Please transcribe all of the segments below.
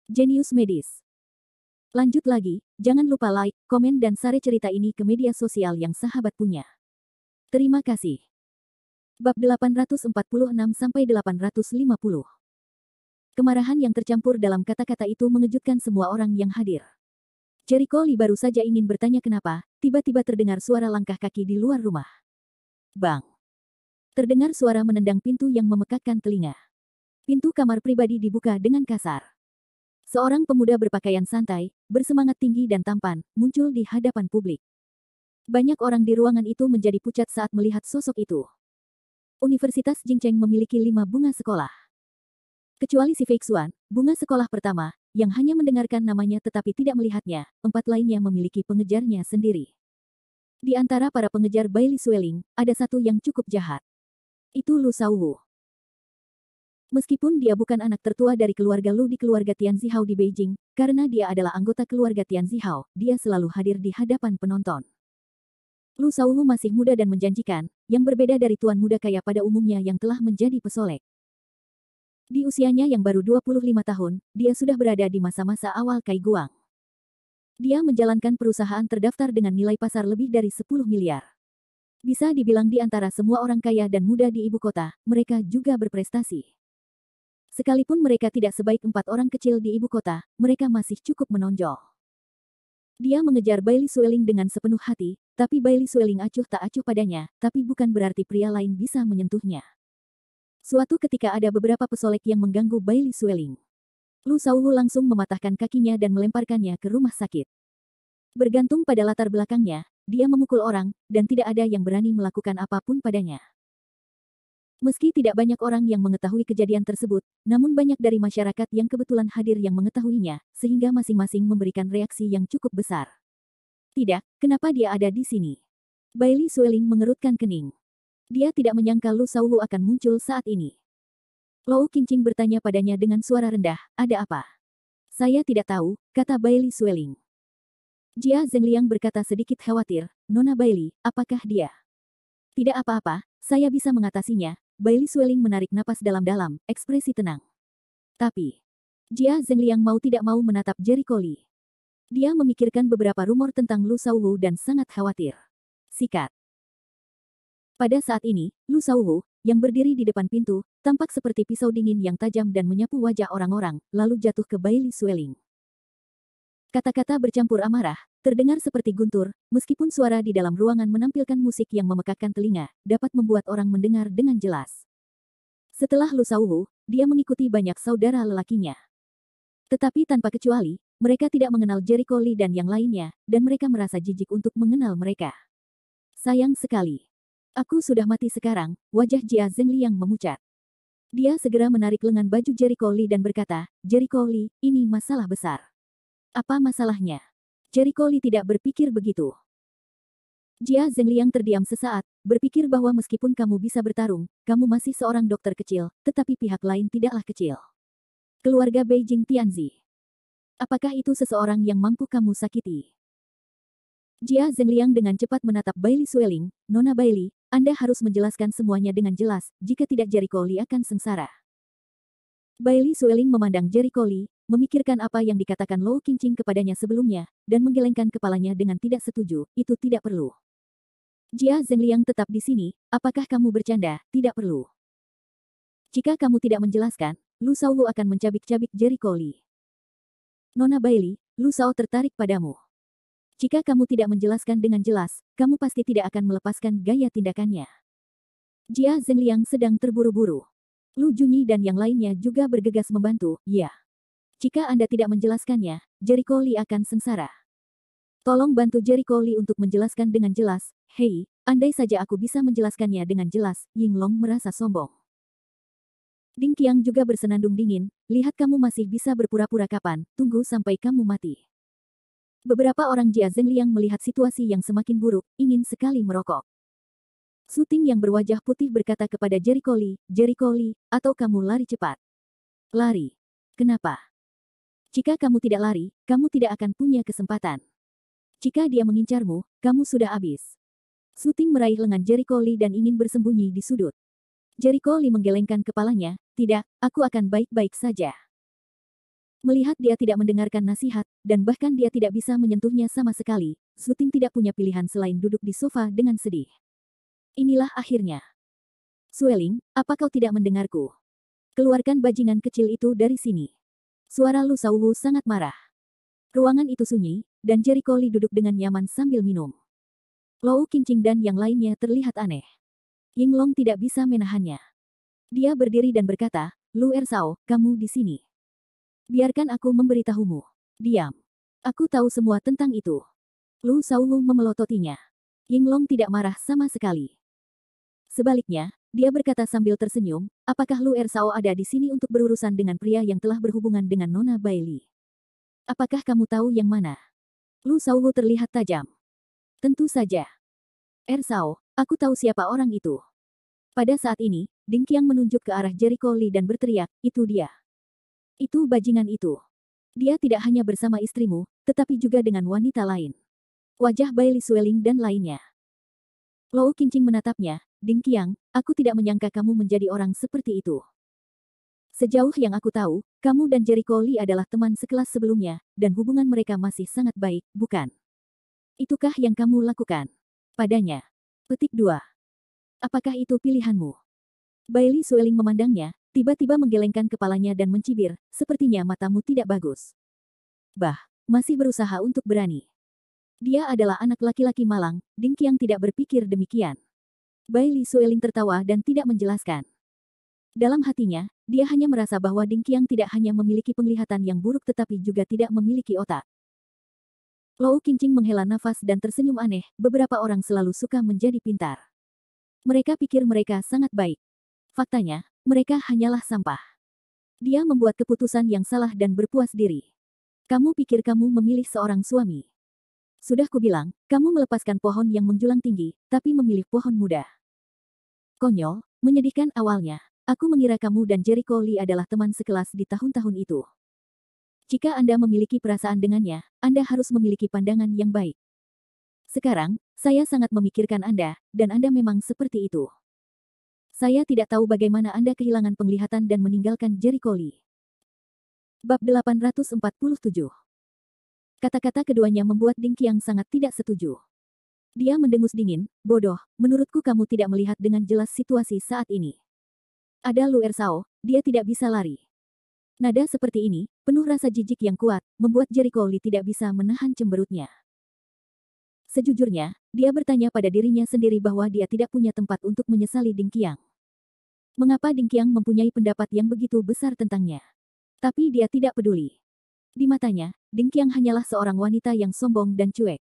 Jenius Medis. Lanjut lagi, jangan lupa like, komen dan share cerita ini ke media sosial yang sahabat punya. Terima kasih. Bab 846-850. Kemarahan yang tercampur dalam kata-kata itu mengejutkan semua orang yang hadir. Jericho Lee baru saja ingin bertanya kenapa, tiba-tiba terdengar suara langkah kaki di luar rumah. Bang! Terdengar suara menendang pintu yang memekakkan telinga. Pintu kamar pribadi dibuka dengan kasar. Seorang pemuda berpakaian santai, bersemangat tinggi dan tampan, muncul di hadapan publik. Banyak orang di ruangan itu menjadi pucat saat melihat sosok itu. Universitas Jingcheng memiliki 5 bunga sekolah. Kecuali si Fei Xuan, bunga sekolah pertama, yang hanya mendengarkan namanya tetapi tidak melihatnya, 4 lainnya memiliki pengejarnya sendiri. Di antara para pengejar Bailey Sueling, ada satu yang cukup jahat. Itu Lu Shaowu. Meskipun dia bukan anak tertua dari keluarga Lu di keluarga Tianzihao di Beijing, karena dia adalah anggota keluarga Tianzihao, dia selalu hadir di hadapan penonton. Lu Shaowu masih muda dan menjanjikan, yang berbeda dari tuan muda kaya pada umumnya yang telah menjadi pesolek. Di usianya yang baru 25 tahun, dia sudah berada di masa-masa awal Kai Guang. Dia menjalankan perusahaan terdaftar dengan nilai pasar lebih dari 10 miliar. Bisa dibilang di antara semua orang kaya dan muda di ibu kota, mereka juga berprestasi. Sekalipun mereka tidak sebaik 4 orang kecil di ibu kota, mereka masih cukup menonjol. Dia mengejar Bailey Sueling dengan sepenuh hati, tapi Bailey Sueling acuh tak acuh padanya, tapi bukan berarti pria lain bisa menyentuhnya. Suatu ketika ada beberapa pesolek yang mengganggu Bailey Sueling. Lu Shaowu langsung mematahkan kakinya dan melemparkannya ke rumah sakit. Bergantung pada latar belakangnya, dia memukul orang, dan tidak ada yang berani melakukan apapun padanya. Meski tidak banyak orang yang mengetahui kejadian tersebut, namun banyak dari masyarakat yang kebetulan hadir yang mengetahuinya, sehingga masing-masing memberikan reaksi yang cukup besar. Tidak, kenapa dia ada di sini? Bailey Sueling mengerutkan kening. Dia tidak menyangka Lu Shaowu akan muncul saat ini. Lou Qingqing bertanya padanya dengan suara rendah, ada apa? Saya tidak tahu, kata Bailey Sueling. Jia Zhengliang berkata sedikit khawatir, Nona Bailey, apakah dia? Tidak apa-apa, saya bisa mengatasinya. Bailey Sueling menarik napas dalam-dalam, ekspresi tenang. Tapi, Jia Zhengliang mau tidak mau menatap Jericho Lee. Dia memikirkan beberapa rumor tentang Lu Shaowu dan sangat khawatir. Sikat. Pada saat ini, Lu Shaowu, yang berdiri di depan pintu, tampak seperti pisau dingin yang tajam dan menyapu wajah orang-orang, lalu jatuh ke Bailey Sueling. Kata-kata bercampur amarah, terdengar seperti guntur, meskipun suara di dalam ruangan menampilkan musik yang memekakkan telinga, dapat membuat orang mendengar dengan jelas. Setelah Lu Shaowu, dia mengikuti banyak saudara lelakinya. Tetapi tanpa kecuali, mereka tidak mengenal Jericho Lee dan yang lainnya, dan mereka merasa jijik untuk mengenal mereka. Sayang sekali. Aku sudah mati sekarang, wajah Jia Zhengliang memucat. Dia segera menarik lengan baju Jericho Lee dan berkata, Jericho Lee, ini masalah besar. Apa masalahnya? Jericho Lee tidak berpikir begitu. Jia Zhengliang terdiam sesaat, berpikir bahwa meskipun kamu bisa bertarung, kamu masih seorang dokter kecil, tetapi pihak lain tidaklah kecil. Keluarga Beijing Tianzi. Apakah itu seseorang yang mampu kamu sakiti? Jia Zhengliang dengan cepat menatap Bailey Sueling, Nona Bailey, Anda harus menjelaskan semuanya dengan jelas, jika tidak Jericho Lee akan sengsara. Bailey Sueling memandang Jericho Lee, memikirkan apa yang dikatakan Lou Qingqing kepadanya sebelumnya, dan menggelengkan kepalanya dengan tidak setuju, itu tidak perlu. Jia Zhengliang tetap di sini, apakah kamu bercanda, tidak perlu. Jika kamu tidak menjelaskan, Lu Shaowu akan mencabik-cabik Jericho Lee. Nona Bailey, Lu Shao tertarik padamu. Jika kamu tidak menjelaskan dengan jelas, kamu pasti tidak akan melepaskan gaya tindakannya. Jia Zhengliang sedang terburu-buru. Lu Junyi dan yang lainnya juga bergegas membantu, ya. Jika Anda tidak menjelaskannya, Jericho Lee akan sengsara. Tolong bantu Jericho Lee untuk menjelaskan dengan jelas. Hei, andai saja aku bisa menjelaskannya dengan jelas, Yinglong merasa sombong. Ding Qiang juga bersenandung dingin, lihat kamu masih bisa berpura-pura kapan, tunggu sampai kamu mati. Beberapa orang Jia Zhengliang melihat situasi yang semakin buruk, ingin sekali merokok. Su Ting yang berwajah putih berkata kepada Jericho Lee, atau kamu lari cepat. Lari. Kenapa? Jika kamu tidak lari, kamu tidak akan punya kesempatan. Jika dia mengincarmu, kamu sudah habis. Su Ting meraih lengan Jericho Lee dan ingin bersembunyi di sudut. Jericho Lee menggelengkan kepalanya, tidak, aku akan baik-baik saja. Melihat dia tidak mendengarkan nasihat, dan bahkan dia tidak bisa menyentuhnya sama sekali, Su Ting tidak punya pilihan selain duduk di sofa dengan sedih. Inilah akhirnya. Sueling, apa kau tidak mendengarku? Keluarkan bajingan kecil itu dari sini. Suara Lu Shaowu sangat marah. Ruangan itu sunyi, dan Jericho Lee duduk dengan nyaman sambil minum. Lou Qingqing dan yang lainnya terlihat aneh. Yinglong tidak bisa menahannya. Dia berdiri dan berkata, Lu Ersao, kamu di sini. Biarkan aku memberitahumu. Diam. Aku tahu semua tentang itu. Lu Shaowu memelototinya. Yinglong tidak marah sama sekali. Sebaliknya, dia berkata sambil tersenyum, apakah Lu Ersao ada di sini untuk berurusan dengan pria yang telah berhubungan dengan Nona Bailey? Apakah kamu tahu yang mana? Lu Shaowu terlihat tajam. Tentu saja. Ersao, aku tahu siapa orang itu. Pada saat ini, Ding Qiang menunjuk ke arah Jericho Lee dan berteriak, itu dia. Itu bajingan itu. Dia tidak hanya bersama istrimu, tetapi juga dengan wanita lain. Wajah Bailey Sueling dan lainnya. Lou Qingqing menatapnya, Ding Qiang, aku tidak menyangka kamu menjadi orang seperti itu. Sejauh yang aku tahu, kamu dan Jericho Lee adalah teman sekelas sebelumnya, dan hubungan mereka masih sangat baik, bukan? Itukah yang kamu lakukan padanya? Petik 2. Apakah itu pilihanmu? Bailey Sueling memandangnya, tiba-tiba menggelengkan kepalanya dan mencibir, sepertinya matamu tidak bagus. Bah, masih berusaha untuk berani. Dia adalah anak laki-laki malang, Ding Qiang tidak berpikir demikian. Bailey Sueling tertawa dan tidak menjelaskan. Dalam hatinya, dia hanya merasa bahwa Ding Qiang tidak hanya memiliki penglihatan yang buruk tetapi juga tidak memiliki otak. Lou Qingqing menghela nafas dan tersenyum aneh, beberapa orang selalu suka menjadi pintar. Mereka pikir mereka sangat baik. Faktanya, mereka hanyalah sampah. Dia membuat keputusan yang salah dan berpuas diri. Kamu pikir kamu memilih seorang suami. Sudah kubilang, kamu melepaskan pohon yang menjulang tinggi, tapi memilih pohon muda. Konyol, menyedihkan awalnya. Aku mengira kamu dan Jericho Lee adalah teman sekelas di tahun-tahun itu. Jika Anda memiliki perasaan dengannya, Anda harus memiliki pandangan yang baik. Sekarang, saya sangat memikirkan Anda, dan Anda memang seperti itu. Saya tidak tahu bagaimana Anda kehilangan penglihatan dan meninggalkan Jericho Lee. Bab 847. Kata-kata keduanya membuat Ding Qiang sangat tidak setuju. Dia mendengus dingin, bodoh, menurutku kamu tidak melihat dengan jelas situasi saat ini. Ada Lu Ersao, dia tidak bisa lari. Nada seperti ini, penuh rasa jijik yang kuat, membuat Jericho Lee tidak bisa menahan cemberutnya. Sejujurnya, dia bertanya pada dirinya sendiri bahwa dia tidak punya tempat untuk menyesali Ding Qiang. Mengapa Ding Qiang mempunyai pendapat yang begitu besar tentangnya? Tapi dia tidak peduli. Di matanya, Ding Qiang hanyalah seorang wanita yang sombong dan cuek.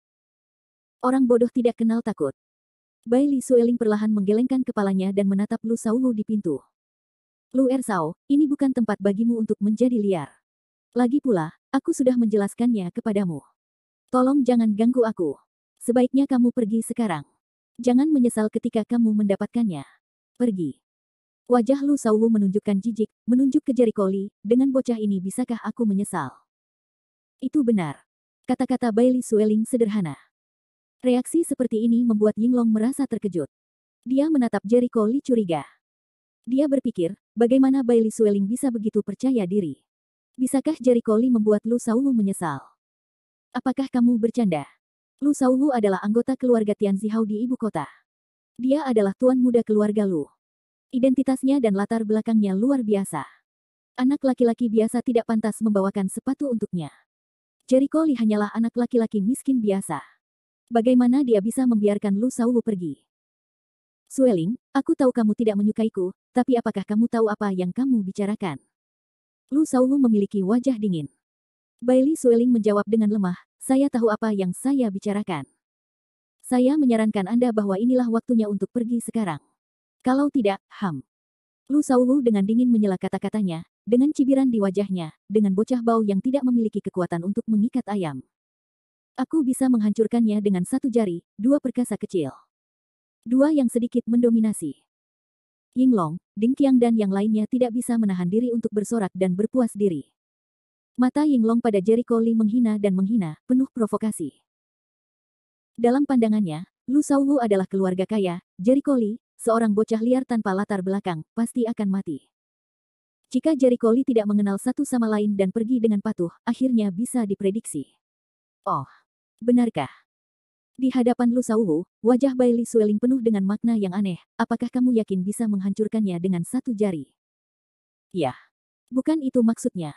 Orang bodoh tidak kenal takut. Bailey Sueling perlahan menggelengkan kepalanya dan menatap Lu Shaowu di pintu. Lu Ersao, ini bukan tempat bagimu untuk menjadi liar. Lagi pula, aku sudah menjelaskannya kepadamu. Tolong jangan ganggu aku. Sebaiknya kamu pergi sekarang. Jangan menyesal ketika kamu mendapatkannya. Pergi. Wajah Lu Shaowu menunjukkan jijik, menunjuk ke Jericho Lee, dengan bocah ini bisakah aku menyesal? Itu benar. Kata-kata Bailey Sueling sederhana. Reaksi seperti ini membuat Yinglong merasa terkejut. Dia menatap Jericho Lee curiga. Dia berpikir, bagaimana Bailey Sueling bisa begitu percaya diri? Bisakah Jericho Lee membuat Lu Shaowu menyesal? Apakah kamu bercanda? Lu Shaowu adalah anggota keluarga Tianzihao di ibu kota. Dia adalah tuan muda keluarga Lu. Identitasnya dan latar belakangnya luar biasa. Anak laki-laki biasa tidak pantas membawakan sepatu untuknya. Jericho Lee hanyalah anak laki-laki miskin biasa. Bagaimana dia bisa membiarkan Lu Shaowu pergi? Sueling, aku tahu kamu tidak menyukaiku, tapi apakah kamu tahu apa yang kamu bicarakan? Lu Shaowu memiliki wajah dingin. Bailey Sueling menjawab dengan lemah, saya tahu apa yang saya bicarakan. Saya menyarankan Anda bahwa inilah waktunya untuk pergi sekarang. Kalau tidak, Lu Shaowu dengan dingin menyela kata-katanya, dengan cibiran di wajahnya, dengan bocah bau yang tidak memiliki kekuatan untuk mengikat ayam. Aku bisa menghancurkannya dengan satu jari, dua perkasa kecil. Dua yang sedikit mendominasi. Yinglong, Ding Qiang dan yang lainnya tidak bisa menahan diri untuk bersorak dan berpuas diri. Mata Yinglong pada Jericho Lee menghina dan menghina, penuh provokasi. Dalam pandangannya, Lu Shaowu adalah keluarga kaya, Jericho Lee, seorang bocah liar tanpa latar belakang, pasti akan mati. Jika Jericho Lee tidak mengenal satu sama lain dan pergi dengan patuh, akhirnya bisa diprediksi. Oh, benarkah? Di hadapan Lu Shaowu, wajah Bailey Sueling penuh dengan makna yang aneh. Apakah kamu yakin bisa menghancurkannya dengan satu jari? Ya, bukan itu maksudnya.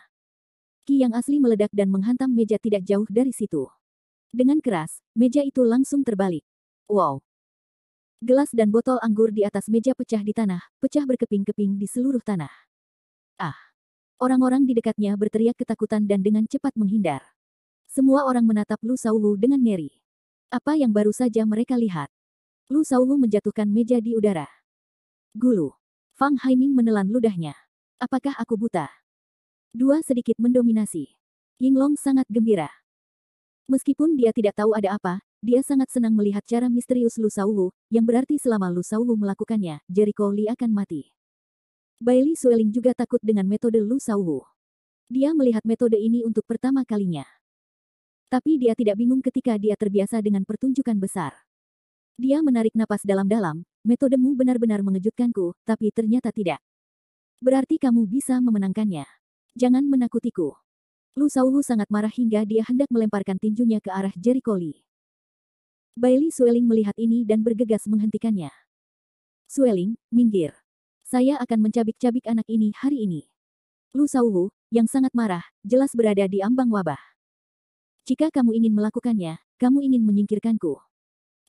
Ki yang asli meledak dan menghantam meja tidak jauh dari situ. Dengan keras, meja itu langsung terbalik. Wow! Gelas dan botol anggur di atas meja pecah di tanah, pecah berkeping-keping di seluruh tanah. Ah! Orang-orang di dekatnya berteriak ketakutan dan dengan cepat menghindar. Semua orang menatap Lu Shaowu dengan ngeri. Apa yang baru saja mereka lihat? Lu Shaowu menjatuhkan meja di udara. Gulu. Fang Haiming menelan ludahnya. Apakah aku buta? Dua sedikit mendominasi. Yinglong sangat gembira. Meskipun dia tidak tahu ada apa, dia sangat senang melihat cara misterius Lu Shaowu, yang berarti selama Lu Shaowu melakukannya, Jericho Lee akan mati. Bailey Sueling juga takut dengan metode Lu Shaowu. Dia melihat metode ini untuk pertama kalinya. Tapi dia tidak bingung ketika dia terbiasa dengan pertunjukan besar. Dia menarik napas dalam-dalam, metodemu benar-benar mengejutkanku, tapi ternyata tidak. Berarti kamu bisa memenangkannya. Jangan menakutiku. Lu Shaowu sangat marah hingga dia hendak melemparkan tinjunya ke arah Jericho Lee. Bailey Sueling melihat ini dan bergegas menghentikannya. Sueling, minggir. Saya akan mencabik-cabik anak ini hari ini. Lu Shaowu, yang sangat marah, jelas berada di ambang wabah. Jika kamu ingin melakukannya, kamu ingin menyingkirkanku.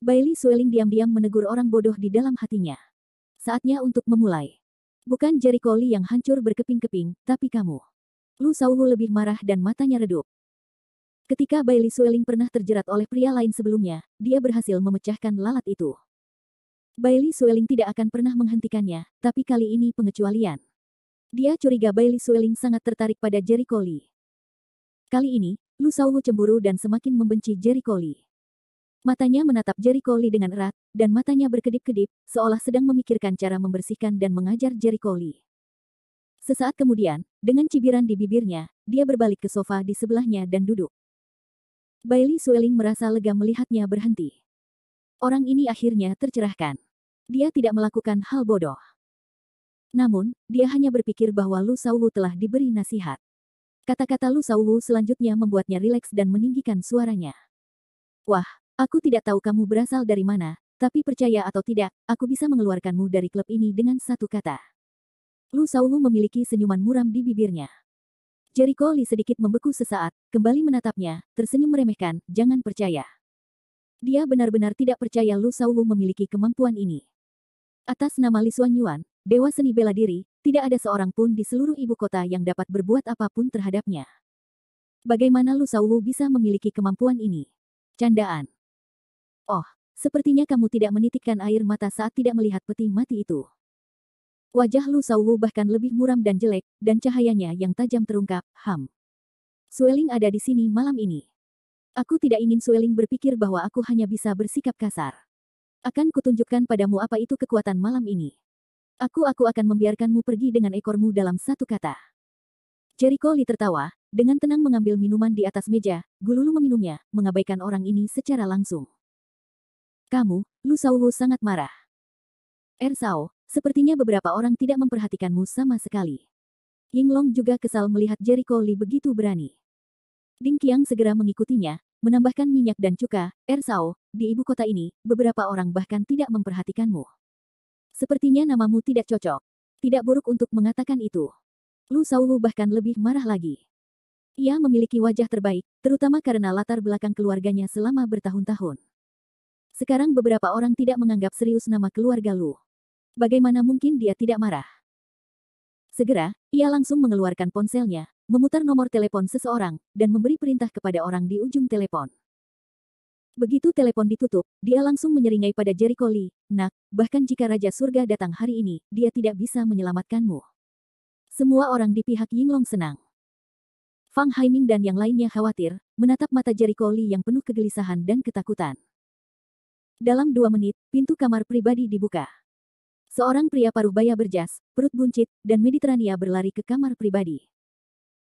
Bailey Sueling diam-diam menegur orang bodoh di dalam hatinya. Saatnya untuk memulai. Bukan Jericho Lee yang hancur berkeping-keping, tapi kamu. Lu Shaowu lebih marah dan matanya redup. Ketika Bailey Sueling pernah terjerat oleh pria lain sebelumnya, dia berhasil memecahkan lalat itu. Bailey Sueling tidak akan pernah menghentikannya, tapi kali ini pengecualian. Dia curiga Bailey Sueling sangat tertarik pada Jericho Lee. Kali ini, Lu Shaowu cemburu dan semakin membenci Jericho Lee. Matanya menatap Jericho Lee dengan erat, dan matanya berkedip-kedip, seolah sedang memikirkan cara membersihkan dan mengajar Jericho Lee. Sesaat kemudian, dengan cibiran di bibirnya, dia berbalik ke sofa di sebelahnya dan duduk. Bailey Sueling merasa lega melihatnya berhenti. Orang ini akhirnya tercerahkan. Dia tidak melakukan hal bodoh. Namun, dia hanya berpikir bahwa Lu Shaowu telah diberi nasihat. Kata-kata Lu Shaowu selanjutnya membuatnya rileks dan meninggikan suaranya. Wah, aku tidak tahu kamu berasal dari mana, tapi percaya atau tidak, aku bisa mengeluarkanmu dari klub ini dengan satu kata. Lu Shaowu memiliki senyuman muram di bibirnya. Jericho Lee sedikit membeku sesaat, kembali menatapnya, tersenyum meremehkan, jangan percaya. Dia benar-benar tidak percaya Lu Shaowu memiliki kemampuan ini. Atas nama Li Xuanyuan, Dewa Seni Bela Diri, tidak ada seorang pun di seluruh ibu kota yang dapat berbuat apapun terhadapnya. Bagaimana Lu Shaowu bisa memiliki kemampuan ini? Candaan. Oh, sepertinya kamu tidak menitikkan air mata saat tidak melihat peti mati itu. Wajah Lu Shaowu bahkan lebih muram dan jelek, dan cahayanya yang tajam terungkap, Sueling ada di sini malam ini. Aku tidak ingin Sueling berpikir bahwa aku hanya bisa bersikap kasar. Akan kutunjukkan padamu apa itu kekuatan malam ini. Aku akan membiarkanmu pergi dengan ekormu dalam satu kata. Jericho Lee tertawa, dengan tenang mengambil minuman di atas meja, Gululu meminumnya, mengabaikan orang ini secara langsung. Kamu, Lu Shaowu sangat marah. Ersao, sepertinya beberapa orang tidak memperhatikanmu sama sekali. Yinglong juga kesal melihat Jericho Lee begitu berani. Ding Qiang segera mengikutinya, menambahkan minyak dan cuka, Ersao, di ibu kota ini, beberapa orang bahkan tidak memperhatikanmu. Sepertinya namamu tidak cocok. Tidak buruk untuk mengatakan itu. Lu Shaowu bahkan lebih marah lagi. Ia memiliki wajah terbaik, terutama karena latar belakang keluarganya selama bertahun-tahun. Sekarang beberapa orang tidak menganggap serius nama keluarga Lu. Bagaimana mungkin dia tidak marah? Segera, ia langsung mengeluarkan ponselnya, memutar nomor telepon seseorang, dan memberi perintah kepada orang di ujung telepon. Begitu telepon ditutup, dia langsung menyeringai pada Jericho Lee, "Nak, bahkan jika Raja Surga datang hari ini, dia tidak bisa menyelamatkanmu." Semua orang di pihak Yinglong senang. Fang Haiming dan yang lainnya khawatir, menatap mata Jericho Lee yang penuh kegelisahan dan ketakutan. Dalam 2 menit, pintu kamar pribadi dibuka. Seorang pria paruh baya berjas, perut buncit, dan Mediterania berlari ke kamar pribadi.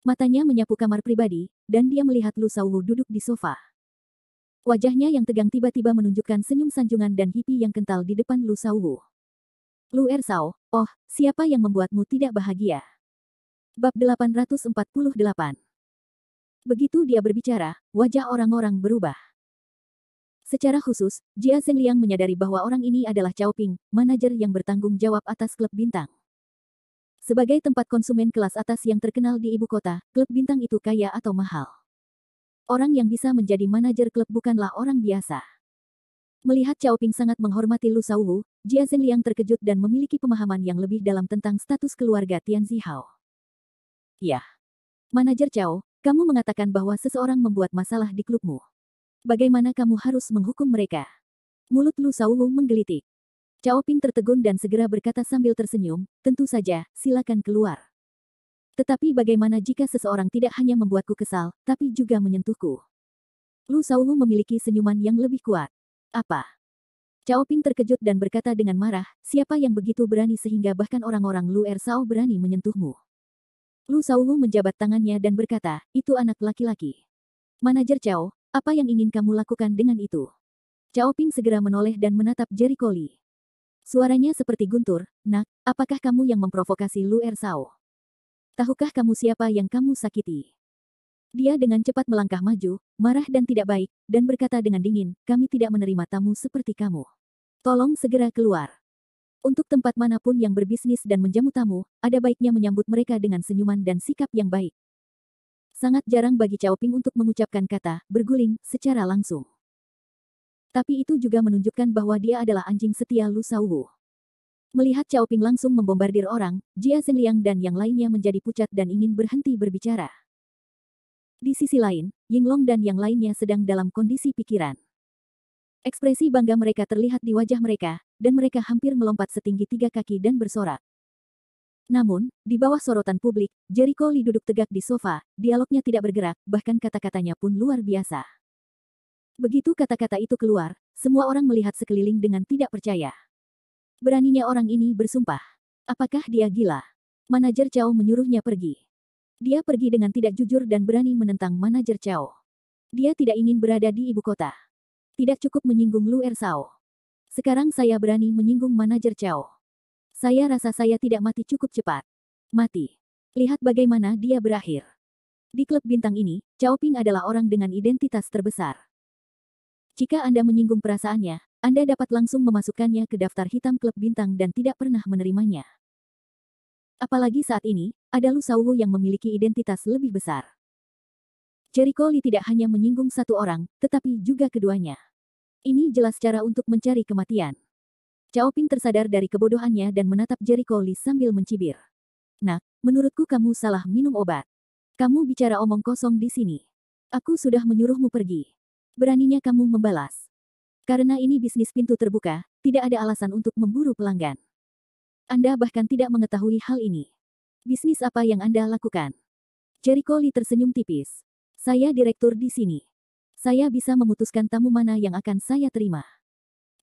Matanya menyapu kamar pribadi, dan dia melihat Lu Shaowu duduk di sofa. Wajahnya yang tegang tiba-tiba menunjukkan senyum sanjungan dan hipi yang kental di depan Lu Shaowu. Lu Ersao, oh, siapa yang membuatmu tidak bahagia? Bab 848. Begitu dia berbicara, wajah orang-orang berubah. Secara khusus, Jia Zhengliang menyadari bahwa orang ini adalah Cao Ping, manajer yang bertanggung jawab atas klub bintang. Sebagai tempat konsumen kelas atas yang terkenal di ibu kota, klub bintang itu kaya atau mahal. Orang yang bisa menjadi manajer klub bukanlah orang biasa. Melihat Cao Ping sangat menghormati Lu Shaowu, Jia Zhengliang terkejut dan memiliki pemahaman yang lebih dalam tentang status keluarga Tian Zihao. Ya. Manajer Cao, kamu mengatakan bahwa seseorang membuat masalah di klubmu. Bagaimana kamu harus menghukum mereka? Mulut Lu Shaowu menggelitik. Cao Ping tertegun dan segera berkata sambil tersenyum, tentu saja, silakan keluar. Tetapi bagaimana jika seseorang tidak hanya membuatku kesal, tapi juga menyentuhku? Lu Shaowu memiliki senyuman yang lebih kuat. Apa? Cao Ping terkejut dan berkata dengan marah, siapa yang begitu berani sehingga bahkan orang-orang Lu Ersao berani menyentuhmu? Lu Shaowu menjabat tangannya dan berkata, itu anak laki-laki. Manajer Cao, apa yang ingin kamu lakukan dengan itu? Cao Ping segera menoleh dan menatap Jericho Lee. Suaranya seperti guntur, nak, apakah kamu yang memprovokasi Lu Ersao? Tahukah kamu siapa yang kamu sakiti? Dia dengan cepat melangkah maju, marah dan tidak baik, dan berkata dengan dingin, kami tidak menerima tamu seperti kamu. Tolong segera keluar. Untuk tempat manapun yang berbisnis dan menjamu tamu, ada baiknya menyambut mereka dengan senyuman dan sikap yang baik. Sangat jarang bagi Cao Ping untuk mengucapkan kata, berguling, secara langsung. Tapi itu juga menunjukkan bahwa dia adalah anjing setia Lu Shaowu. Melihat Cao Ping langsung membombardir orang, Jia Zhengliang dan yang lainnya menjadi pucat dan ingin berhenti berbicara. Di sisi lain, Yinglong dan yang lainnya sedang dalam kondisi pikiran. Ekspresi bangga mereka terlihat di wajah mereka, dan mereka hampir melompat setinggi 3 kaki dan bersorak. Namun, di bawah sorotan publik, Jericho Lee duduk tegak di sofa, dialognya tidak bergerak, bahkan kata-katanya pun luar biasa. Begitu kata-kata itu keluar, semua orang melihat sekeliling dengan tidak percaya. Beraninya orang ini bersumpah. Apakah dia gila? Manajer Cao menyuruhnya pergi. Dia pergi dengan tidak jujur dan berani menentang manajer Cao. Dia tidak ingin berada di ibu kota. Tidak cukup menyinggung Lu Ersao. Sekarang saya berani menyinggung manajer Cao. Saya rasa saya tidak mati cukup cepat. Mati. Lihat bagaimana dia berakhir. Di klub bintang ini, Cao Ping adalah orang dengan identitas terbesar. Jika Anda menyinggung perasaannya, Anda dapat langsung memasukkannya ke daftar hitam klub bintang dan tidak pernah menerimanya. Apalagi saat ini, ada Lu Shaowu yang memiliki identitas lebih besar. Jericho Lee tidak hanya menyinggung satu orang, tetapi juga keduanya. Ini jelas cara untuk mencari kematian. Cao Ping tersadar dari kebodohannya dan menatap Jericho Lee sambil mencibir. Nak, menurutku kamu salah minum obat. Kamu bicara omong kosong di sini. Aku sudah menyuruhmu pergi. Beraninya kamu membalas. Karena ini bisnis pintu terbuka, tidak ada alasan untuk memburu pelanggan. Anda bahkan tidak mengetahui hal ini. Bisnis apa yang Anda lakukan? Jericho Lee tersenyum tipis. Saya direktur di sini. Saya bisa memutuskan tamu mana yang akan saya terima.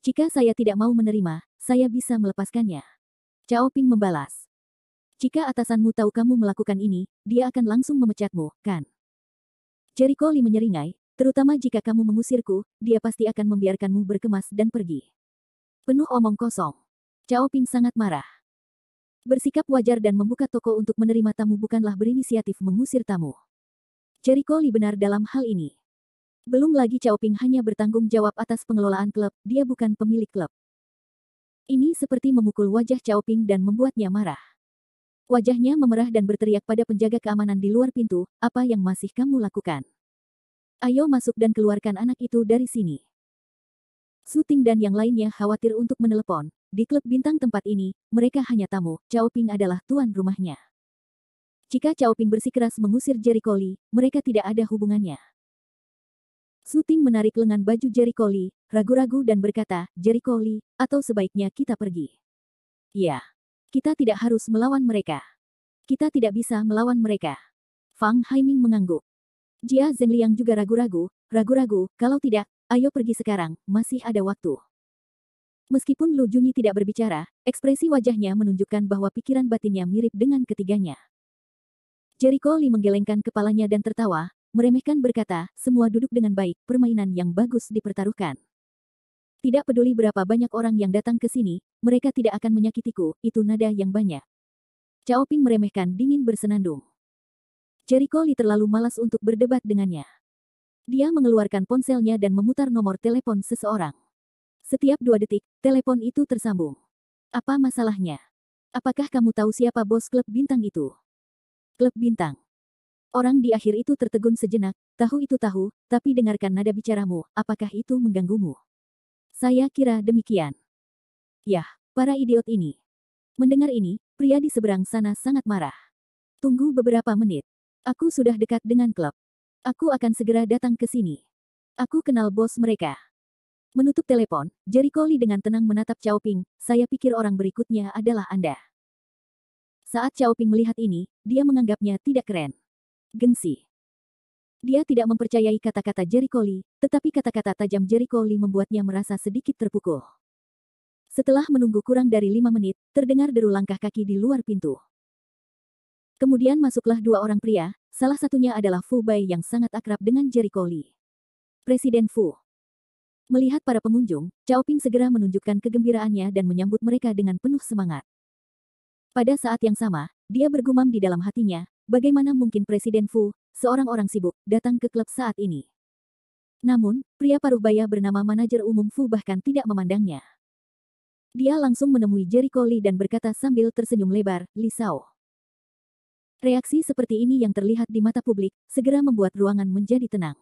Jika saya tidak mau menerima, saya bisa melepaskannya. Cao Ping membalas. Jika atasanmu tahu kamu melakukan ini, dia akan langsung memecatmu, kan? Jericho Lee menyeringai, terutama jika kamu mengusirku, dia pasti akan membiarkanmu berkemas dan pergi. Penuh omong kosong. Cao Ping sangat marah. Bersikap wajar dan membuka toko untuk menerima tamu bukanlah berinisiatif mengusir tamu. Jericho Lee benar dalam hal ini. Belum lagi Cao Ping hanya bertanggung jawab atas pengelolaan klub, dia bukan pemilik klub. Ini seperti memukul wajah Cao Ping dan membuatnya marah. Wajahnya memerah dan berteriak pada penjaga keamanan di luar pintu, apa yang masih kamu lakukan? Ayo masuk dan keluarkan anak itu dari sini. Su Ting dan yang lainnya khawatir untuk menelepon. Di klub bintang tempat ini, mereka hanya tamu, Cao Ping adalah tuan rumahnya. Jika Cao Ping bersikeras mengusir Jericho Lee, mereka tidak ada hubungannya. Su Ting menarik lengan baju Jericho Lee, ragu-ragu dan berkata, Jericho Lee, atau sebaiknya kita pergi. Ya. Kita tidak harus melawan mereka. Kita tidak bisa melawan mereka. Fang Haiming mengangguk. Jia Zhengliang juga ragu-ragu, kalau tidak, ayo pergi sekarang, masih ada waktu. Meskipun Lu Junyi tidak berbicara, ekspresi wajahnya menunjukkan bahwa pikiran batinnya mirip dengan ketiganya. Jericho Lee menggelengkan kepalanya dan tertawa, meremehkan berkata, semua duduk dengan baik, permainan yang bagus dipertaruhkan. Tidak peduli berapa banyak orang yang datang ke sini, mereka tidak akan menyakitiku, itu nada yang banyak. Cao Ping meremehkan dingin bersenandung. Jericho Lee terlalu malas untuk berdebat dengannya. Dia mengeluarkan ponselnya dan memutar nomor telepon seseorang. Setiap 2 detik, telepon itu tersambung. Apa masalahnya? Apakah kamu tahu siapa bos klub bintang itu? Klub bintang. Orang di akhir itu tertegun sejenak, tahu itu tahu, tapi dengarkan nada bicaramu, apakah itu mengganggumu? Saya kira demikian. Yah, para idiot ini. Mendengar ini, pria di seberang sana sangat marah. Tunggu beberapa menit. Aku sudah dekat dengan klub. Aku akan segera datang ke sini. Aku kenal bos mereka. Menutup telepon, Jericho Lee dengan tenang menatap Cao Ping, saya pikir orang berikutnya adalah Anda. Saat Cao Ping melihat ini, dia menganggapnya tidak keren. Gengsi. Dia tidak mempercayai kata-kata Jericho Lee, tetapi kata-kata tajam Jericho Lee membuatnya merasa sedikit terpukul. Setelah menunggu kurang dari 5 menit, terdengar deru langkah kaki di luar pintu. Kemudian masuklah 2 orang pria, salah satunya adalah Fu Bai yang sangat akrab dengan Jericho Lee. Presiden Fu. Melihat para pengunjung, Cao Ping segera menunjukkan kegembiraannya dan menyambut mereka dengan penuh semangat. Pada saat yang sama, dia bergumam di dalam hatinya, bagaimana mungkin Presiden Fu, seorang orang sibuk, datang ke klub saat ini. Namun, pria paruh baya bernama manajer umum Fu bahkan tidak memandangnya. Dia langsung menemui Jericho Lee dan berkata sambil tersenyum lebar, Li Shao. Reaksi seperti ini yang terlihat di mata publik, segera membuat ruangan menjadi tenang.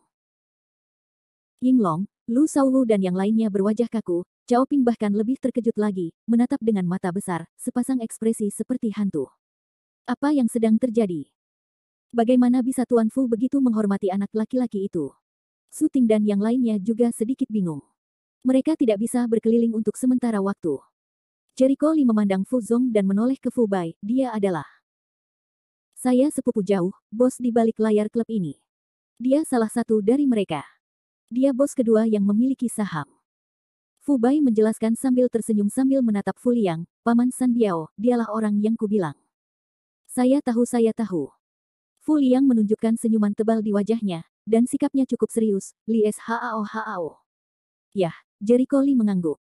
Yinglong, Lu Shaowu dan yang lainnya berwajah kaku, Cao Ping bahkan lebih terkejut lagi, menatap dengan mata besar, sepasang ekspresi seperti hantu. Apa yang sedang terjadi? Bagaimana bisa Tuan Fu begitu menghormati anak laki-laki itu? Su Ting dan yang lainnya juga sedikit bingung. Mereka tidak bisa berkeliling untuk sementara waktu. Jericho Lee memandang Fu Zong dan menoleh ke Fu Bai, dia adalah. Saya sepupu jauh, bos di balik layar klub ini. Dia salah satu dari mereka. Dia bos kedua yang memiliki saham. Fu Bai menjelaskan sambil tersenyum sambil menatap Fu Liang, Paman San Biao, dialah orang yang kubilang. Saya tahu. Fu Liang menunjukkan senyuman tebal di wajahnya, dan sikapnya cukup serius, Li Shao. Yah, Jericho Lee mengangguk.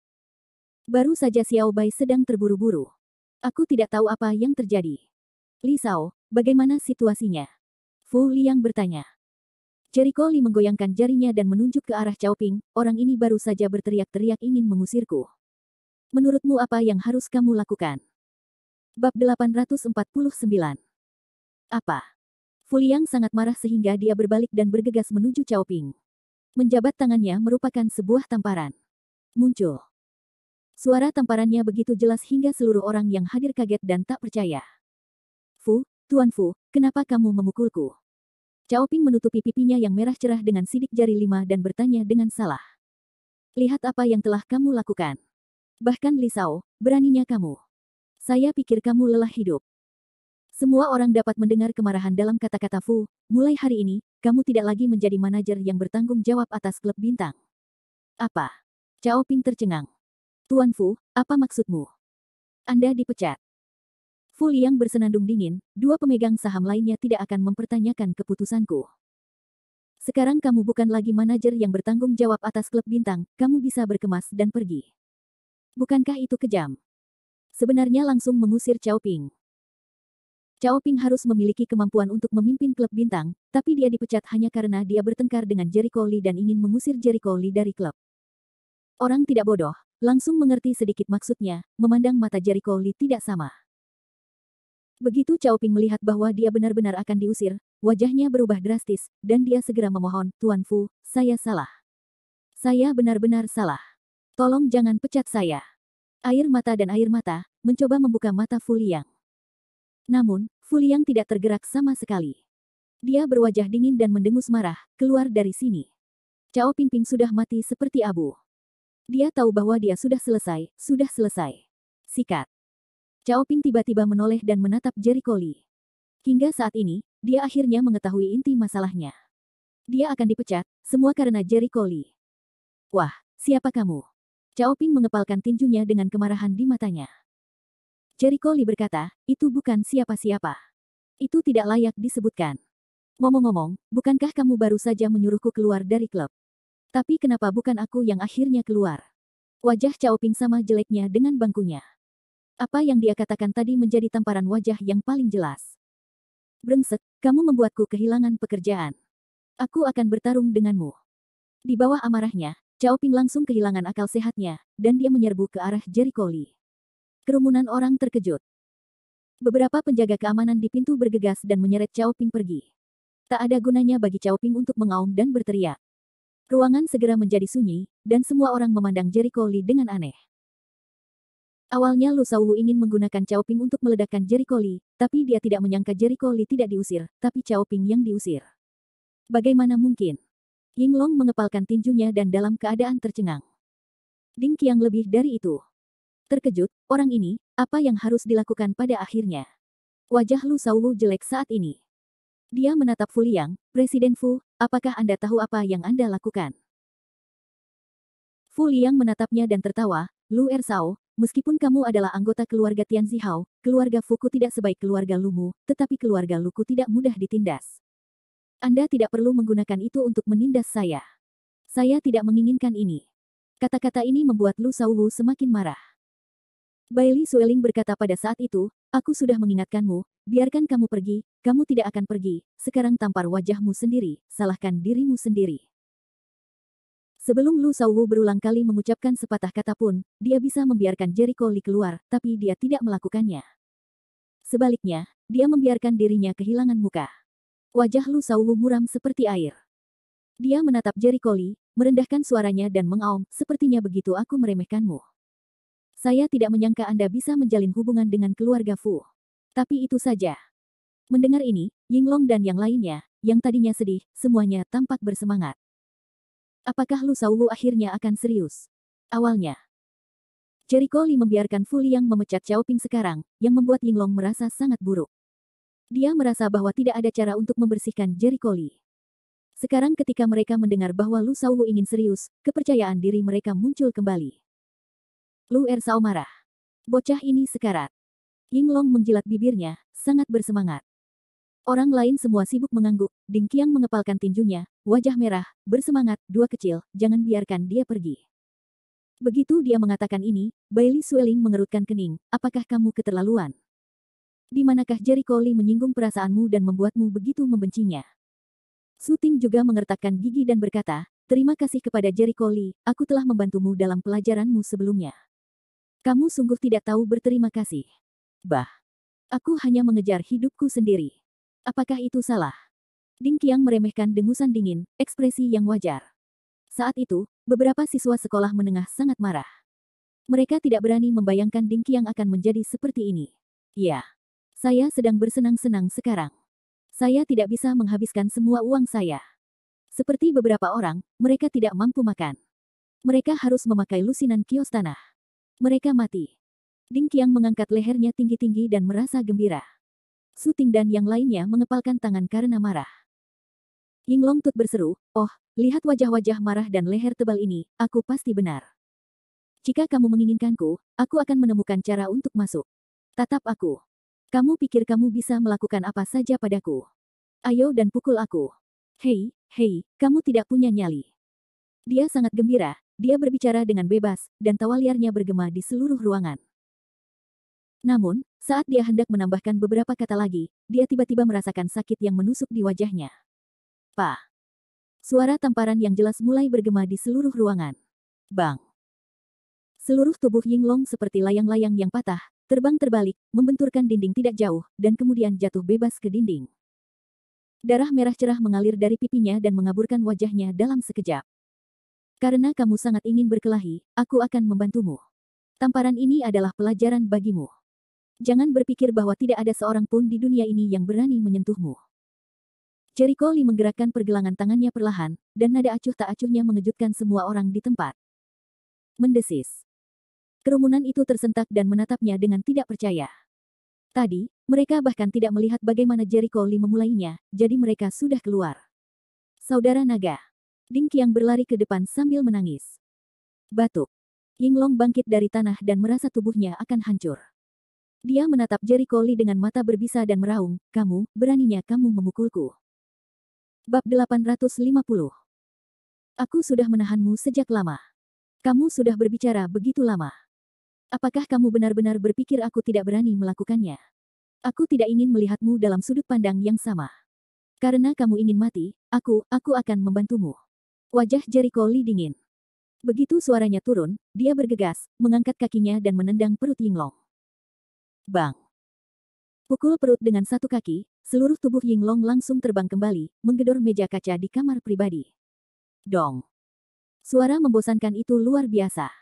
Baru saja Xiao Bai sedang terburu-buru. Aku tidak tahu apa yang terjadi. Li Shao, bagaimana situasinya? Fu Liang bertanya. Jericho Lee menggoyangkan jarinya dan menunjuk ke arah Cao Ping, orang ini baru saja berteriak-teriak ingin mengusirku. Menurutmu apa yang harus kamu lakukan? Bab 849. Apa? Fu Liang sangat marah sehingga dia berbalik dan bergegas menuju Cao Ping. Menjabat tangannya merupakan sebuah tamparan. Muncul. Suara tamparannya begitu jelas hingga seluruh orang yang hadir kaget dan tak percaya. Tuan Fu, kenapa kamu memukulku? Cao Ping menutupi pipinya yang merah cerah dengan sidik jari 5 dan bertanya dengan salah. Lihat apa yang telah kamu lakukan. Bahkan Li Shao, beraninya kamu. Saya pikir kamu lelah hidup. Semua orang dapat mendengar kemarahan dalam kata-kata Fu, mulai hari ini, kamu tidak lagi menjadi manajer yang bertanggung jawab atas klub bintang. Apa? Cao Ping tercengang. Tuan Fu, apa maksudmu? Anda dipecat. Fu Liang bersenandung dingin, 2 pemegang saham lainnya tidak akan mempertanyakan keputusanku. Sekarang kamu bukan lagi manajer yang bertanggung jawab atas klub bintang, kamu bisa berkemas dan pergi. Bukankah itu kejam? Sebenarnya langsung mengusir Cao Ping. Cao Ping harus memiliki kemampuan untuk memimpin klub bintang, tapi dia dipecat hanya karena dia bertengkar dengan Jericho Lee dan ingin mengusir Jericho Lee dari klub. Orang tidak bodoh, langsung mengerti sedikit maksudnya, memandang mata Jericho Lee tidak sama. Begitu Cao Ping melihat bahwa dia benar-benar akan diusir, wajahnya berubah drastis, dan dia segera memohon, Tuan Fu, saya salah. Saya benar-benar salah. Tolong jangan pecat saya. Air mata mencoba membuka mata Fu Liang. Namun, Fu Liang tidak tergerak sama sekali. Dia berwajah dingin dan mendengus marah, keluar dari sini. Cao Ping sudah mati seperti abu. Dia tahu bahwa dia sudah selesai. Sikat. Cao Ping tiba-tiba menoleh dan menatap Jericho Lee. Hingga saat ini, dia akhirnya mengetahui inti masalahnya. Dia akan dipecat, semua karena Jericho Lee. Wah, siapa kamu? Cao Ping mengepalkan tinjunya dengan kemarahan di matanya. Jericho Lee berkata, itu bukan siapa-siapa. Itu tidak layak disebutkan. Ngomong-ngomong, bukankah kamu baru saja menyuruhku keluar dari klub? Tapi kenapa bukan aku yang akhirnya keluar? Wajah Cao Ping sama jeleknya dengan bangkunya. Apa yang dia katakan tadi menjadi tamparan wajah yang paling jelas. Brengsek, kamu membuatku kehilangan pekerjaan. Aku akan bertarung denganmu. Di bawah amarahnya, Cao Ping langsung kehilangan akal sehatnya, dan dia menyerbu ke arah Jericho Lee. Kerumunan orang terkejut. Beberapa penjaga keamanan di pintu bergegas dan menyeret Cao Ping pergi. Tak ada gunanya bagi Cao Ping untuk mengaum dan berteriak. Ruangan segera menjadi sunyi, dan semua orang memandang Jericho Lee dengan aneh. Awalnya Lu Shaowu ingin menggunakan Cao Ping untuk meledakkan Jericho Lee, tapi dia tidak menyangka Jericho Lee tidak diusir, tapi Cao Ping yang diusir. Bagaimana mungkin? Yinglong mengepalkan tinjunya dan dalam keadaan tercengang. Ding Qiang lebih dari itu. Terkejut, orang ini, apa yang harus dilakukan pada akhirnya? Wajah Lu Shaowu jelek saat ini. Dia menatap Fu Liang, Presiden Fu, apakah Anda tahu apa yang Anda lakukan? Fu Liang menatapnya dan tertawa, Lu Ersao, meskipun kamu adalah anggota keluarga Tian Zihao, keluarga Fuku tidak sebaik keluarga Lumu, tetapi keluarga Luku tidak mudah ditindas. Anda tidak perlu menggunakan itu untuk menindas saya. Saya tidak menginginkan ini. Kata-kata ini membuat Lu Shaowu semakin marah. Bailey Sueling berkata pada saat itu, aku sudah mengingatkanmu, biarkan kamu pergi, kamu tidak akan pergi, sekarang tampar wajahmu sendiri, salahkan dirimu sendiri. Sebelum Lu Shaowu berulang kali mengucapkan sepatah kata pun, dia bisa membiarkan Jericho Lee keluar, tapi dia tidak melakukannya. Sebaliknya, dia membiarkan dirinya kehilangan muka. Wajah Lu Shaowu muram seperti air. Dia menatap Jericho Lee, merendahkan suaranya dan mengaum, sepertinya begitu aku meremehkanmu. Saya tidak menyangka Anda bisa menjalin hubungan dengan keluarga Fu. Tapi itu saja. Mendengar ini, Yinglong dan yang lainnya, yang tadinya sedih, semuanya tampak bersemangat. Apakah Lu Shaowu akhirnya akan serius? Awalnya, Jericho Lee membiarkan Fu Liang memecat Cao Ping sekarang, yang membuat Yinglong merasa sangat buruk. Dia merasa bahwa tidak ada cara untuk membersihkan Jericho Lee. Sekarang ketika mereka mendengar bahwa Lu Shaowu ingin serius, kepercayaan diri mereka muncul kembali. Lu Ersao marah. Bocah ini sekarat. Yinglong menjilat bibirnya, sangat bersemangat. Orang lain semua sibuk mengangguk, Ding Qiang mengepalkan tinjunya, wajah merah, bersemangat, dua kecil, jangan biarkan dia pergi. Begitu dia mengatakan ini, Bailey Sueling mengerutkan kening, apakah kamu keterlaluan? Di manakah Jericho Lee menyinggung perasaanmu dan membuatmu begitu membencinya? Su Ting juga mengertakkan gigi dan berkata, terima kasih kepada Jericho Lee, aku telah membantumu dalam pelajaranmu sebelumnya. Kamu sungguh tidak tahu berterima kasih. Bah, aku hanya mengejar hidupku sendiri. Apakah itu salah? Ding Qiang meremehkan dengusan dingin, ekspresi yang wajar. Saat itu, beberapa siswa sekolah menengah sangat marah. Mereka tidak berani membayangkan Ding Qiang akan menjadi seperti ini. Ya, saya sedang bersenang-senang sekarang. Saya tidak bisa menghabiskan semua uang saya. Seperti beberapa orang, mereka tidak mampu makan. Mereka harus memakai lusinan kios tanah. Mereka mati. Ding Qiang mengangkat lehernya tinggi-tinggi dan merasa gembira. Su Ting dan yang lainnya mengepalkan tangan karena marah. Yinglong Tut berseru, oh, lihat wajah-wajah marah dan leher tebal ini, aku pasti benar. Jika kamu menginginkanku, aku akan menemukan cara untuk masuk. Tatap aku. Kamu pikir kamu bisa melakukan apa saja padaku? Ayo dan pukul aku. Hei, hei, kamu tidak punya nyali. Dia sangat gembira, dia berbicara dengan bebas, dan tawa liarnya bergema di seluruh ruangan. Namun, saat dia hendak menambahkan beberapa kata lagi, dia tiba-tiba merasakan sakit yang menusuk di wajahnya. Pah! Suara tamparan yang jelas mulai bergema di seluruh ruangan. Bang! Seluruh tubuh Yinglong seperti layang-layang yang patah, terbang terbalik, membenturkan dinding tidak jauh, dan kemudian jatuh bebas ke dinding. Darah merah cerah mengalir dari pipinya dan mengaburkan wajahnya dalam sekejap. Karena kamu sangat ingin berkelahi, aku akan membantumu. Tamparan ini adalah pelajaran bagimu. Jangan berpikir bahwa tidak ada seorang pun di dunia ini yang berani menyentuhmu. Jericho Lee menggerakkan pergelangan tangannya perlahan, dan nada acuh tak acuhnya mengejutkan semua orang di tempat. Mendesis. Kerumunan itu tersentak dan menatapnya dengan tidak percaya. Tadi, mereka bahkan tidak melihat bagaimana Jericho Lee memulainya, jadi mereka sudah keluar. Saudara naga. Ding Qiang berlari ke depan sambil menangis. Batuk. Yinglong bangkit dari tanah dan merasa tubuhnya akan hancur. Dia menatap Jericho Lee dengan mata berbisa dan meraung, kamu, beraninya kamu memukulku. Bab 850. Aku sudah menahanmu sejak lama. Kamu sudah berbicara begitu lama. Apakah kamu benar-benar berpikir aku tidak berani melakukannya? Aku tidak ingin melihatmu dalam sudut pandang yang sama. Karena kamu ingin mati, aku akan membantumu. Wajah Jericho Lee dingin. Begitu suaranya turun, dia bergegas, mengangkat kakinya dan menendang perut Yinglong. Bang! Pukul perut dengan satu kaki, seluruh tubuh Yinglong langsung terbang kembali, menggedor meja kaca di kamar pribadi. Dong! Suara membosankan itu luar biasa.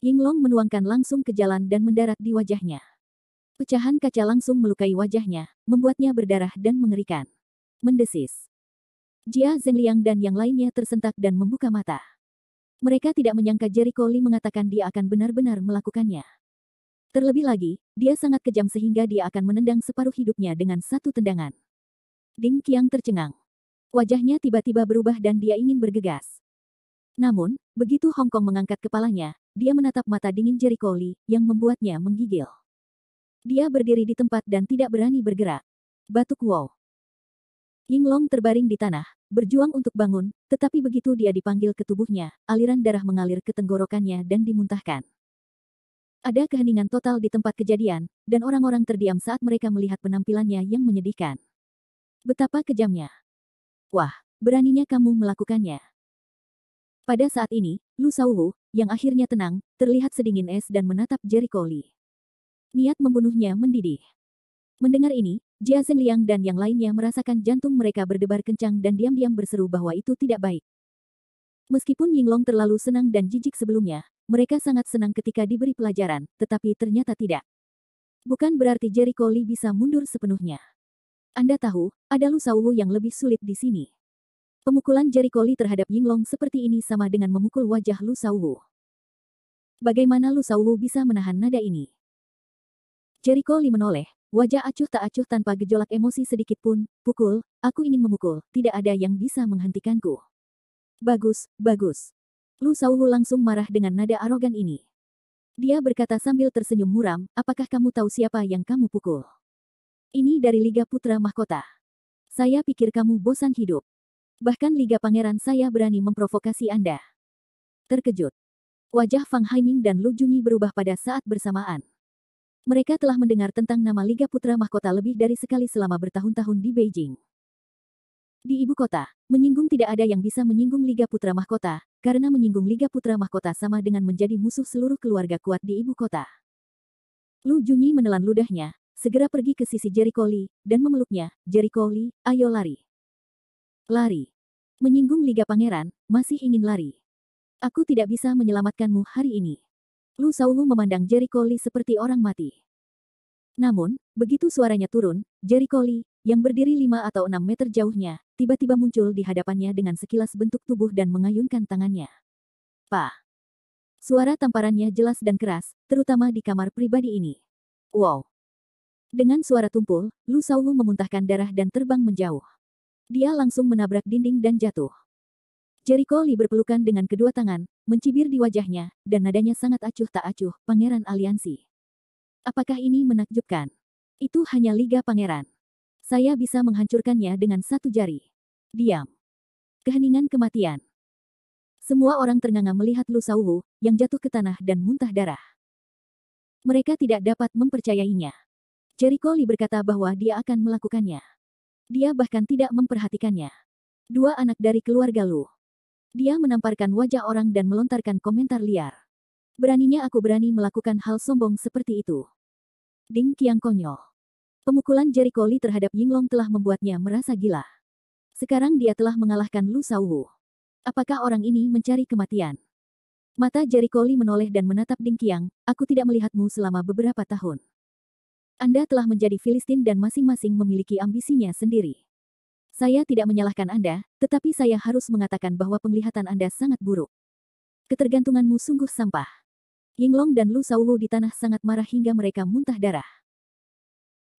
Yinglong menuangkan langsung ke jalan dan mendarat di wajahnya. Pecahan kaca langsung melukai wajahnya, membuatnya berdarah dan mengerikan. Mendesis. Jia Zhengliang dan yang lainnya tersentak dan membuka mata. Mereka tidak menyangka Jericho Lee mengatakan dia akan benar-benar melakukannya. Terlebih lagi, dia sangat kejam sehingga dia akan menendang separuh hidupnya dengan satu tendangan. Ding Qiang tercengang. Wajahnya tiba-tiba berubah dan dia ingin bergegas. Namun, begitu Hong Kong mengangkat kepalanya, dia menatap mata dingin Jericho Lee, yang membuatnya menggigil. Dia berdiri di tempat dan tidak berani bergerak. Batuk wow. Yinglong terbaring di tanah, berjuang untuk bangun, tetapi begitu dia dipanggil ke tubuhnya, aliran darah mengalir ke tenggorokannya dan dimuntahkan. Ada keheningan total di tempat kejadian, dan orang-orang terdiam saat mereka melihat penampilannya yang menyedihkan. Betapa kejamnya. Wah, beraninya kamu melakukannya. Pada saat ini, Lu Shaowu, yang akhirnya tenang, terlihat sedingin es dan menatap Jericho Lee. Niat membunuhnya mendidih. Mendengar ini, Jia Zhengliang dan yang lainnya merasakan jantung mereka berdebar kencang dan diam-diam berseru bahwa itu tidak baik. Meskipun Yinglong terlalu senang dan jijik sebelumnya, mereka sangat senang ketika diberi pelajaran, tetapi ternyata tidak. Bukan berarti Jericho Lee bisa mundur sepenuhnya. Anda tahu, ada Lu Shaowu yang lebih sulit di sini. Pemukulan Jericho Lee terhadap Yinglong seperti ini sama dengan memukul wajah Lu Shaowu. Bagaimana Lu Shaowu bisa menahan nada ini? Jericho Lee menoleh, wajah acuh tak acuh tanpa gejolak emosi sedikit pun. Pukul, aku ingin memukul, tidak ada yang bisa menghentikanku. Bagus, bagus. Lu Shaowu langsung marah dengan nada arogan ini. Dia berkata sambil tersenyum muram, apakah kamu tahu siapa yang kamu pukul? Ini dari Liga Putra Mahkota. Saya pikir kamu bosan hidup. Bahkan Liga Pangeran saya berani memprovokasi Anda. Terkejut. Wajah Fang Haiming dan Lu Junyi berubah pada saat bersamaan. Mereka telah mendengar tentang nama Liga Putra Mahkota lebih dari sekali selama bertahun-tahun di Beijing. Di ibu kota, menyinggung tidak ada yang bisa menyinggung Liga Putra Mahkota, karena menyinggung Liga Putra Mahkota sama dengan menjadi musuh seluruh keluarga kuat di ibu kota. Lu Junyi menelan ludahnya, segera pergi ke sisi Jericho Lee, dan memeluknya. Jericho Lee, ayo lari. Lari. Menyinggung Liga Pangeran, masih ingin lari. Aku tidak bisa menyelamatkanmu hari ini. Lu Shaowu memandang Jericho Lee seperti orang mati. Namun, begitu suaranya turun, Jericho Lee, yang berdiri 5 atau 6 meter jauhnya, tiba-tiba muncul di hadapannya dengan sekilas bentuk tubuh dan mengayunkan tangannya. Pah! Suara tamparannya jelas dan keras, terutama di kamar pribadi ini. Wow! Dengan suara tumpul, Lu Shaowu memuntahkan darah dan terbang menjauh. Dia langsung menabrak dinding dan jatuh. Jericho Lee berpelukan dengan kedua tangan, mencibir di wajahnya, dan nadanya sangat acuh tak acuh, Pangeran Aliansi. Apakah ini menakjubkan? Itu hanya Liga Pangeran. Saya bisa menghancurkannya dengan satu jari. Diam. Keheningan kematian. Semua orang ternganga melihat Lu Shaowu, yang jatuh ke tanah dan muntah darah. Mereka tidak dapat mempercayainya. Jericho Lee berkata bahwa dia akan melakukannya. Dia bahkan tidak memperhatikannya. Dua anak dari keluarga Lu. Dia menamparkan wajah orang dan melontarkan komentar liar. Beraninya aku berani melakukan hal sombong seperti itu. Ding Qiang konyol. Pemukulan Jericho Lee terhadap Yinglong telah membuatnya merasa gila. Sekarang dia telah mengalahkan Lu Shaowu. Apakah orang ini mencari kematian? Mata Jericho Lee menoleh dan menatap Ding Qiang, aku tidak melihatmu selama beberapa tahun. Anda telah menjadi Filistin dan masing-masing memiliki ambisinya sendiri. Saya tidak menyalahkan Anda, tetapi saya harus mengatakan bahwa penglihatan Anda sangat buruk. Ketergantunganmu sungguh sampah. Yinglong dan Lu Shaowu di tanah sangat marah hingga mereka muntah darah.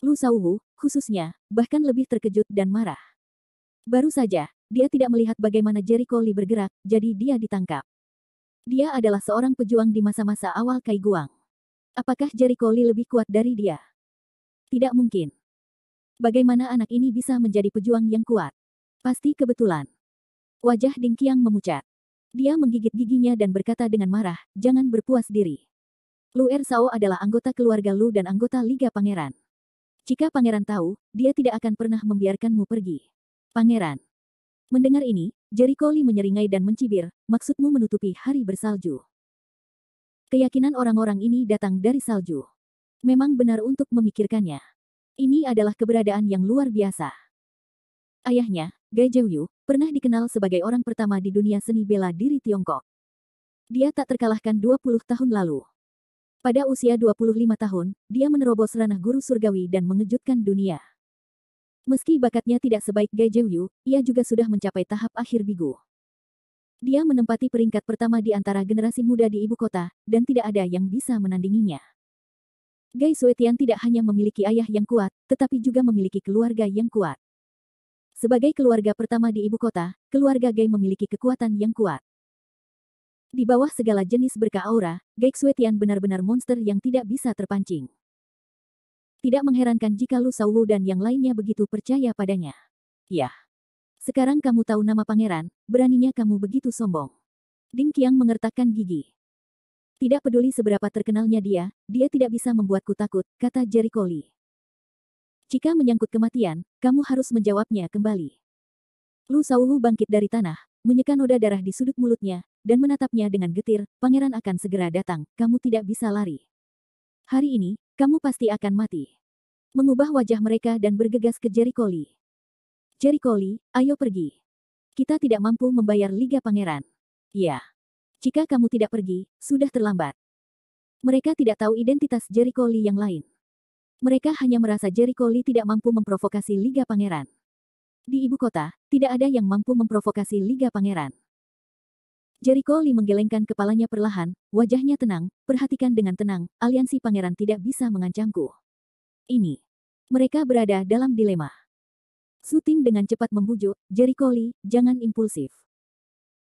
Lu Shaowu, khususnya, bahkan lebih terkejut dan marah. Baru saja, dia tidak melihat bagaimana Jericho Lee bergerak, jadi dia ditangkap. Dia adalah seorang pejuang di masa-masa awal Kai Guang. Apakah Jericho Lee lebih kuat dari dia? Tidak mungkin. Bagaimana anak ini bisa menjadi pejuang yang kuat? Pasti kebetulan. Wajah Ding Qiang memucat. Dia menggigit giginya dan berkata dengan marah, jangan berpuas diri. Lu Ersao adalah anggota keluarga Lu dan anggota Liga Pangeran. Jika pangeran tahu, dia tidak akan pernah membiarkanmu pergi. Pangeran. Mendengar ini, Jericho Lee menyeringai dan mencibir, maksudmu menutupi hari bersalju. Keyakinan orang-orang ini datang dari salju. Memang benar untuk memikirkannya. Ini adalah keberadaan yang luar biasa. Ayahnya, Gai Zhouyu, pernah dikenal sebagai orang pertama di dunia seni bela diri Tiongkok. Dia tak terkalahkan 20 tahun lalu. Pada usia 25 tahun, dia menerobos ranah guru surgawi dan mengejutkan dunia. Meski bakatnya tidak sebaik Gai Zhouyu, ia juga sudah mencapai tahap akhir bigu. Dia menempati peringkat pertama di antara generasi muda di ibu kota, dan tidak ada yang bisa menandinginya. Gai Suetian tidak hanya memiliki ayah yang kuat, tetapi juga memiliki keluarga yang kuat. Sebagai keluarga pertama di ibu kota, keluarga Gai memiliki kekuatan yang kuat. Di bawah segala jenis berkah aura, Gai Suetian benar-benar monster yang tidak bisa terpancing. Tidak mengherankan jika Lu Shaowu dan yang lainnya begitu percaya padanya. Yah. Sekarang kamu tahu nama pangeran, beraninya kamu begitu sombong. Ding Qiang mengertakkan gigi. Tidak peduli seberapa terkenalnya dia tidak bisa membuatku takut, kata Jericho Lee. Jika menyangkut kematian, kamu harus menjawabnya kembali. Lu Shaowu bangkit dari tanah, menyeka noda darah di sudut mulutnya, dan menatapnya dengan getir, pangeran akan segera datang, kamu tidak bisa lari. Hari ini, kamu pasti akan mati. Mengubah wajah mereka dan bergegas ke Jericho Lee. Jericho Lee, ayo pergi. Kita tidak mampu membayar Liga Pangeran. Ya. Jika kamu tidak pergi, sudah terlambat. Mereka tidak tahu identitas Jericho Lee yang lain. Mereka hanya merasa Jericho Lee tidak mampu memprovokasi Liga Pangeran. Di ibu kota, tidak ada yang mampu memprovokasi Liga Pangeran. Jericho Lee menggelengkan kepalanya perlahan, wajahnya tenang, perhatikan dengan tenang, aliansi pangeran tidak bisa mengancamku. Ini. Mereka berada dalam dilema. Suting dengan cepat membujuk, Jericho Lee, jangan impulsif.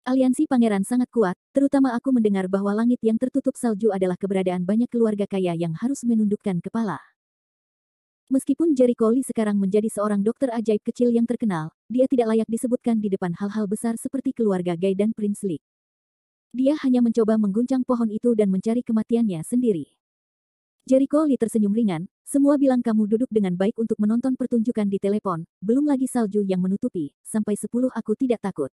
Aliansi pangeran sangat kuat, terutama aku mendengar bahwa langit yang tertutup salju adalah keberadaan banyak keluarga kaya yang harus menundukkan kepala. Meskipun Jericho Lee sekarang menjadi seorang dokter ajaib kecil yang terkenal, dia tidak layak disebutkan di depan hal-hal besar seperti keluarga Gai dan Prince Lee. Dia hanya mencoba mengguncang pohon itu dan mencari kematiannya sendiri. Jericho Lee tersenyum ringan, semua bilang kamu duduk dengan baik untuk menonton pertunjukan di telepon, belum lagi salju yang menutupi, sampai 10 aku tidak takut.